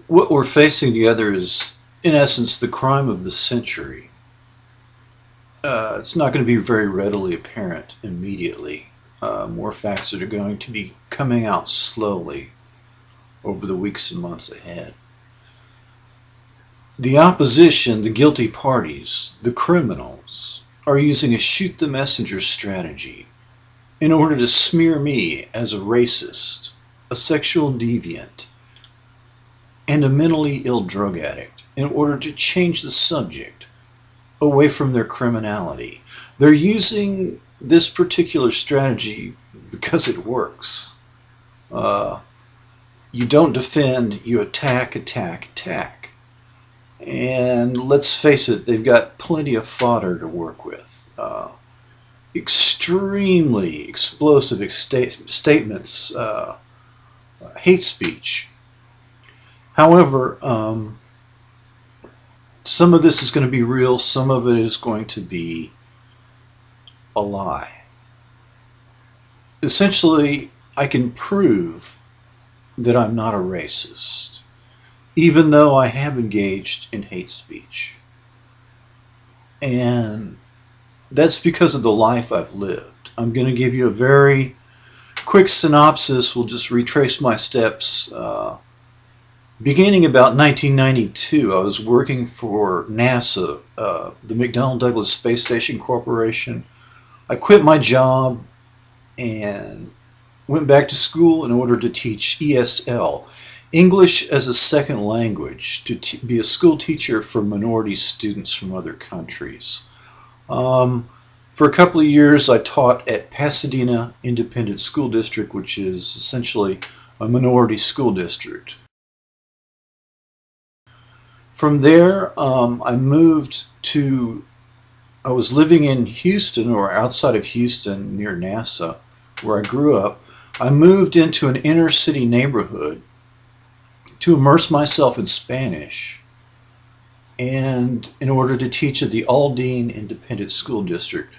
What we're facing together is, in essence, the crime of the century. It's not going to be very readily apparent immediately. More facts that are going to be coming out slowly over the weeks and months ahead. The opposition, the guilty parties, the criminals, are using a shoot the messenger strategy in order to smear me as a racist, a sexual deviant, and a mentally ill drug addict in order to change the subject away from their criminality. They're using this particular strategy because it works. Uh, you don't defend, you attack, attack, attack. And let's face it, they've got plenty of fodder to work with. Extremely explosive statements, hate speech. However, some of this is going to be real, some of it is going to be a lie. Essentially, I can prove that I'm not a racist, even though I have engaged in hate speech. And that's because of the life I've lived. I'm going to give you a very quick synopsis. We'll just retrace my steps. Beginning about 1992, I was working for NASA, the McDonnell Douglas Space Station Corporation. I quit my job and went back to school in order to teach ESL, English as a Second Language, to be a school teacher for minority students from other countries. For a couple of years, I taught at Pasadena Independent School District, which is essentially a minority school district. From there, I was living in Houston, or outside of Houston near NASA, where I grew up. I moved into an inner city neighborhood to immerse myself in Spanish, and in order to teach at the Aldine Independent School District,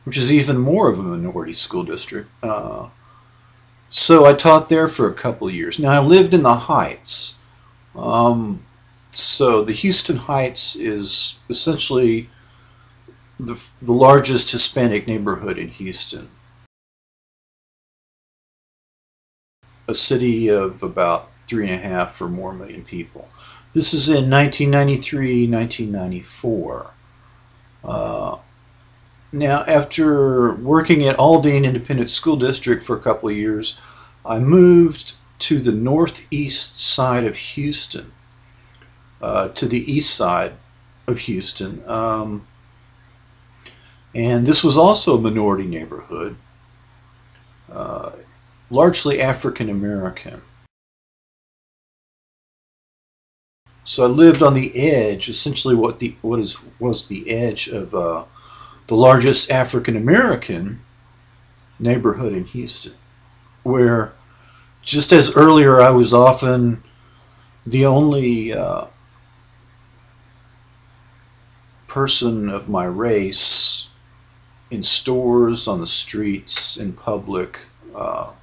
which is even more of a minority school district. So I taught there for a couple of years. Now I lived in the Heights. So the Houston Heights is essentially the largest Hispanic neighborhood in Houston. A city of about 3.5 or more million people. This is in 1993, 1994. Now, after working at Aldine Independent School District for a couple of years, I moved to the northeast side of Houston, to the east side of Houston. And this was also a minority neighborhood, largely African American. So I lived on the edge, essentially was the edge of the largest African American neighborhood in Houston, where, just as earlier, I was often the only person of my race in stores, on the streets, in public. I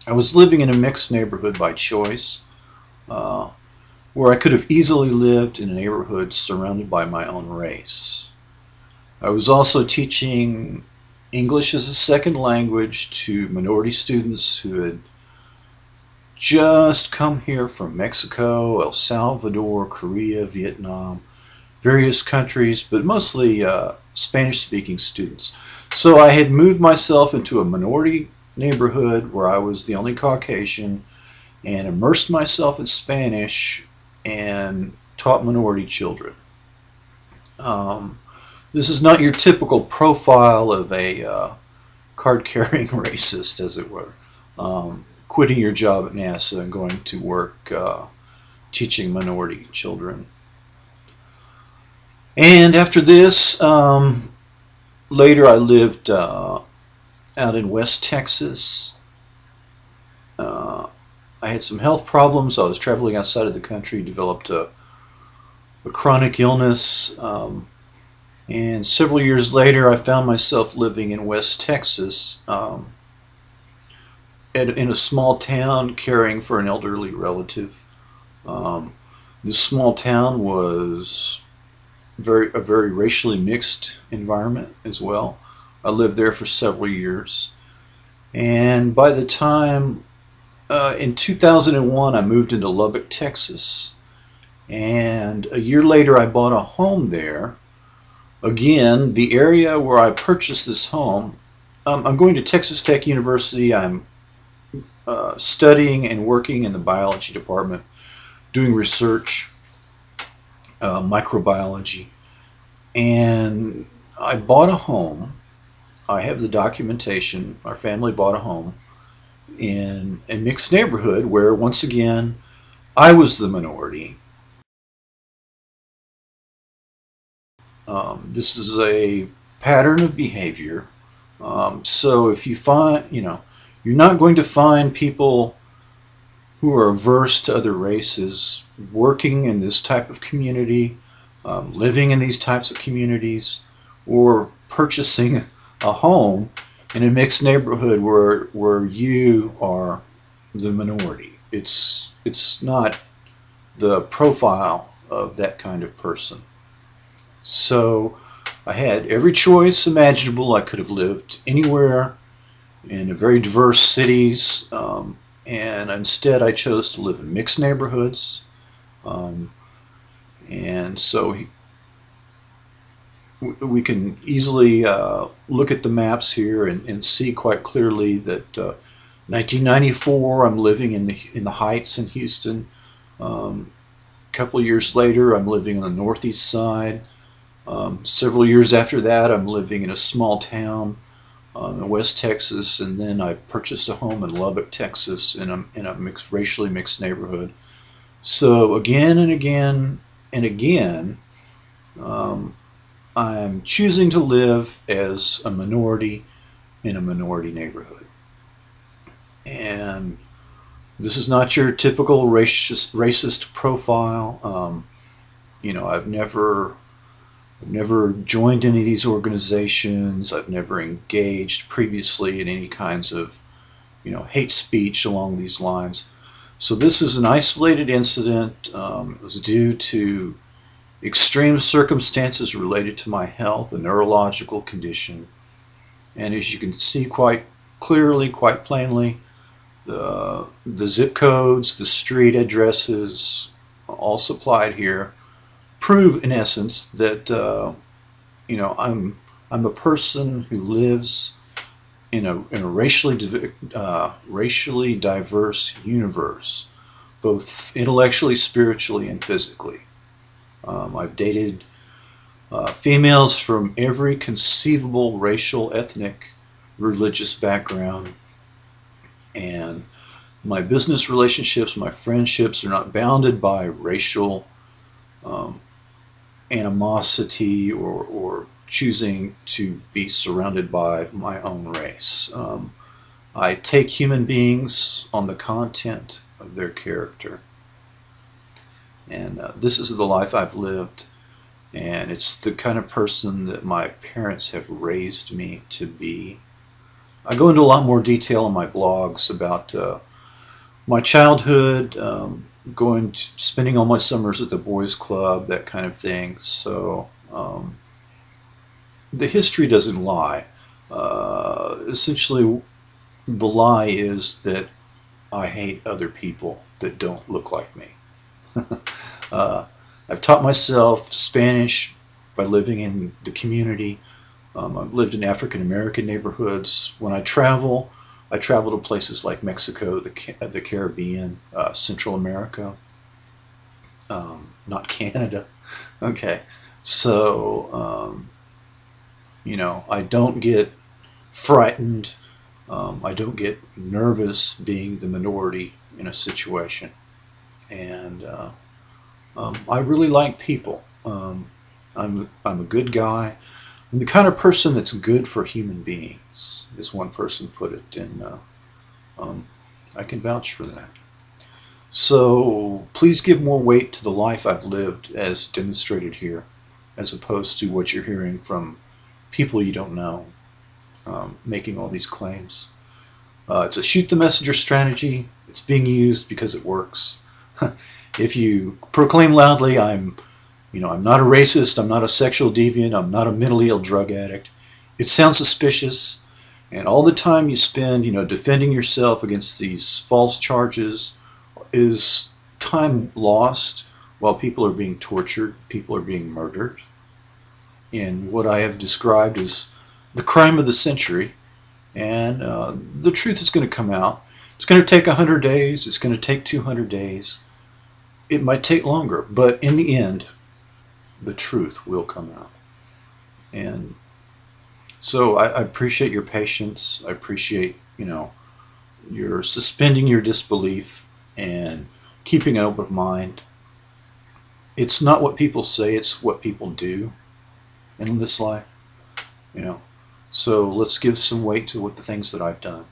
was living in a mixed neighborhood by choice, where I could have easily lived in a neighborhood surrounded by my own race. I was also teaching English as a second language to minority students who had just come here from Mexico, El Salvador, Korea, Vietnam, various countries, but mostly Spanish-speaking students. So I had moved myself into a minority neighborhood where I was the only Caucasian and immersed myself in Spanish and taught minority children. This is not your typical profile of a card-carrying racist, as it were, quitting your job at NASA and going to work teaching minority children. And after this, later I lived out in West Texas. I had some health problems. I was traveling outside of the country, developed a chronic illness, and several years later I found myself living in West Texas, in a small town caring for an elderly relative. Um, this small town was a very racially mixed environment as well. I lived there for several years, and by the time in 2001 I moved into Lubbock, Texas, and a year later I bought a home there. Again, the area where I purchased this home, I'm going to Texas Tech University. I'm studying and working in the biology department, doing research, microbiology, and I bought a home. I have the documentation. Our family bought a home in a mixed neighborhood where, once again, I was the minority. This is a pattern of behavior. So if you find, you're not going to find people who are averse to other races working in this type of community, living in these types of communities, or purchasing a home in a mixed neighborhood where you are the minority. It's not the profile of that kind of person. So I had every choice imaginable. I could have lived anywhere in very diverse cities, and instead I chose to live in mixed neighborhoods. Um, and so we can easily look at the maps here and see quite clearly that 1994 I'm living in the Heights in Houston. A couple of years later I'm living on the northeast side. Several years after that I'm living in a small town in West Texas, and then I purchased a home in Lubbock, Texas, in a racially mixed neighborhood. So again and again and again, um, I'm choosing to live as a minority in a minority neighborhood. And this is not your typical racist profile. I've never joined any of these organizations. I've never engaged previously in any kinds of, hate speech along these lines. So this is an isolated incident. It was due to extreme circumstances related to my health, a neurological condition. And as you can see quite clearly, quite plainly, the zip codes, the street addresses, all supplied here, prove in essence that I'm a person who lives in a racially diverse universe, both intellectually, spiritually, and physically. I've dated females from every conceivable racial, ethnic, religious background, and my business relationships, my friendships are not bounded by racial um, animosity or choosing to be surrounded by my own race. I take human beings on the content of their character. And this is the life I've lived. And it's the kind of person that my parents have raised me to be. I go into a lot more detail in my blogs about my childhood, spending all my summers at the boys' club, that kind of thing. So the history doesn't lie. Essentially, the lie is that I hate other people that don't look like me. uh, I've taught myself Spanish by living in the community. I've lived in African American neighborhoods. When I travel to places like Mexico, the Caribbean, Central America, not Canada. Okay, so I don't get frightened. I don't get nervous being the minority in a situation, and I really like people. I'm a good guy. I'm the kind of person that's good for human beings, as one person put it, and um, I can vouch for that. So please give more weight to the life I've lived as demonstrated here, as opposed to what you're hearing from people you don't know making all these claims. It's a shoot the messenger strategy. It's being used because it works. If you proclaim loudly, I'm not a racist, I'm not a sexual deviant, I'm not a mentally ill drug addict, it sounds suspicious, and all the time you spend, defending yourself against these false charges is time lost while people are being tortured, people are being murdered, in what I have described as the crime of the century. And the truth is going to come out. It's going to take 100 days. It's going to take 200 days. It might take longer, but in the end, the truth will come out. And so I appreciate your patience. I appreciate, your suspending your disbelief and keeping an open mind. It's not what people say, it's what people do in this life, you know. So let's give some weight to what the things that I've done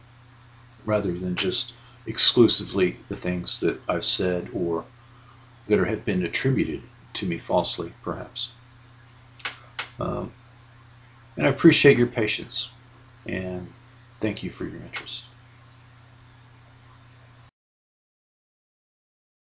rather than just exclusively the things that I've said or that have been attributed to me falsely, perhaps. Um, and I appreciate your patience and thank you for your interest.